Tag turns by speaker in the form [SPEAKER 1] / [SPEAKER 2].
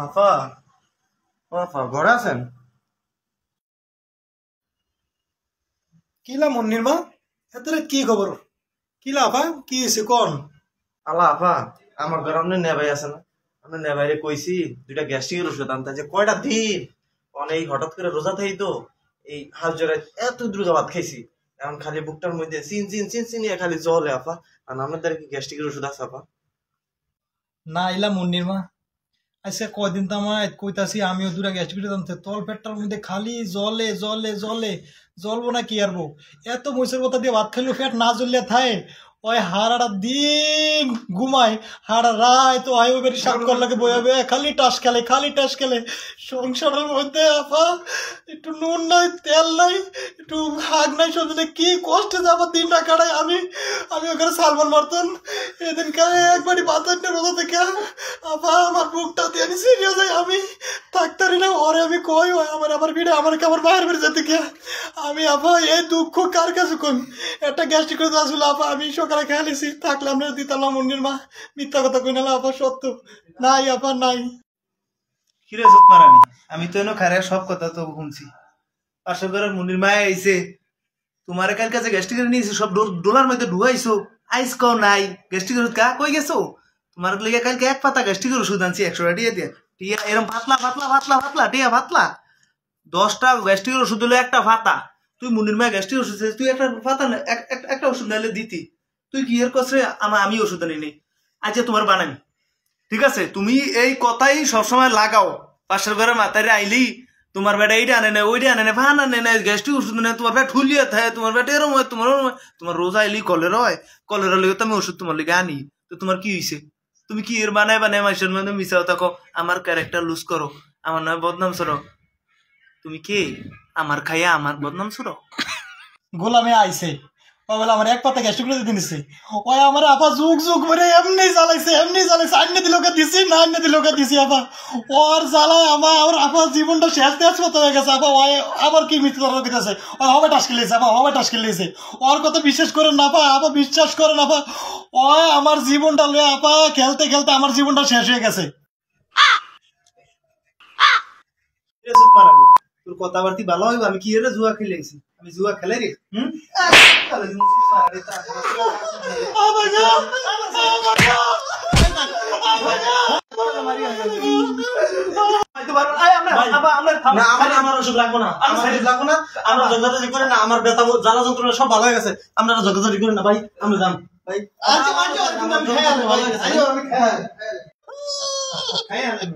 [SPEAKER 1] আফা, ও আফা ঘরে আছেন?
[SPEAKER 2] কিলা মন্নির মা এত কি খবর? কিলা আপা কি হয়েছে কোন?
[SPEAKER 1] আল্লাহ আফা, আমার ঘরে আপনি নেবাই আছে না? আপনি নেবাইরে কইছি দুইটা গ্যাস্ট্রিকের ওষুধ আনতে, যে কয়টা দিন অনেক হঠাৎ করে রোজা থাই তো এই হাল জোরে এত দ্রুত ভাত খাইছি, এখন খালি বুকটার মধ্যে চিন চিন চিন চিনিয়ে খালি জলে আফা। আর আপনাদের কি গ্যাস্ট্রিকের ওষুধ আছে আফা?
[SPEAKER 2] না ইলা মন্নির মা আচ্ছা কয়দিন তো আমার কইতাছি আমিও দুটা গ্যাস্ট্রিক আনতে তল পেটটার মধ্যে খালি জলে জলে জলে জ্বলবো না কি আরবো এত মহিষের কথা দিয়ে ভাত খাইলেও পেট না জ্বললে থায় ওই হারাটা দিন ঘুমায় হারা রায় তো আয় বেরি সাত কর লাগে বইয়াবে খালি টাস খেলে সংসারের মধ্যে আপা একটু নুন নাই তেল নাই একটু হাগ নাই সবজি কি কষ্টে যাবো দিনটা কাটাই আমি আমি ওখানে সালমান মারতাম এদিনকে একবারই বাতাস রোজা থেকে আপা আমার বুকটা দিয়ে আমি সিরিয়াস আমি থাকতারি না ওরে আমি কই আমার ভিড়ে আমার বাইরের বেড়ে যেতে কে আমি আপা এই দুঃখ কার কাছে কোন একটা গ্যাস্ট্রিক করে আসলে আপা আমি সকালে খেয়ালিছি থাকলে আমরা দিতাম মন্দির মা মিথ্যা কথা কই না আপা সত্য নাই আপা নাই।
[SPEAKER 3] কিরে জোত মারানি আমি তো এনো খারে সব কথা তো শুনছি। পাশের ঘরের মুনির মায় আইছে তোমার কাল কাছে গ্যাস্ট্রিকের নিয়েছে সব ডোলার মধ্যে ঢুকাইছো আইস কও নাই গ্যাস্ট্রিকের ওষুধ কা কই গেছো তোমার লেগে কালকে এক পাতা গ্যাস্ট্রিকের ওষুধ আনছি 100 টাকা দিয়ে দিয়ে টিয়া এরকম পাতলা পাতলা পাতলা পাতলা টিয়া পাতলা 10টা গ্যাস্ট্রিকের ওষুধ হলো একটা পাতা তুই মুনির মায় গ্যাস্ট্রিক ওষুধ তুই একটা পাতা একটা ওষুধ নাইলে দিতি তুই কি এর কসরে আমি ওষুধ আনি নি আচ্ছা তোমার বানানি ঠিক আছে তুমি এই কথাই সবসময় লাগাও পাশের ঘরে মাথায় আইলি তোমার বেটা এইটা আনে না ওইটা আনে না ভান আনে না গ্যাস্ট্রিক ওষুধ নেই তোমার পেট ফুলিয়ে থাকে তোমার পেট এরম হয় তোমার রোজা আইলি কলেরা হয় কলেরা লেগে তো আমি ওষুধ তোমার লেগে আনি তো তোমার কি হয়েছে তুমি কি এর বানায় মাইসের মধ্যে মিশাও থাকো আমার ক্যারেক্টার লুজ করো আমার নয় বদনাম সরো তুমি কে আমার খাইয়া আমার বদনাম সরো
[SPEAKER 2] গোলামে আইছে বলে আমার এক পাতা গ্যাস্ট্রিক করে দিছে ওই আমার আপা যুগ যুগ করে এমনি জ্বালাইছে আন্নে দিলোকে দিছি না আন্নে দিলোকে দিছি আপা ওর জ্বালায় আমার আপা জীবনটা শেষ দেশ মতো হয়ে গেছে আপা ওই আবার কি মিথ্যে কথা দিতেছে ওই হবে টাস খেলেছে আপা হবে টাস খেলেছে ওর কথা বিশ্বাস করে না আপা বিশ্বাস করে না আপা ওই আমার জীবনটা লয়ে আপা খেলতে খেলতে আমার জীবনটা শেষ হয়ে গেছে।
[SPEAKER 3] তোর কথাবার্তি ভালো হইব আমি কি এর জুয়া খেলেছি আমি জুয়া খেলে রে
[SPEAKER 1] আমার ওষুধ লাগবো না আমরা যোগাযোগ করে না আমার ব্যথা জ্বালা যন্ত্রণা সব ভালো হয়ে গেছে আমরা যোগাযোগ করি না ভাই আমরা যান ভাই
[SPEAKER 3] খাই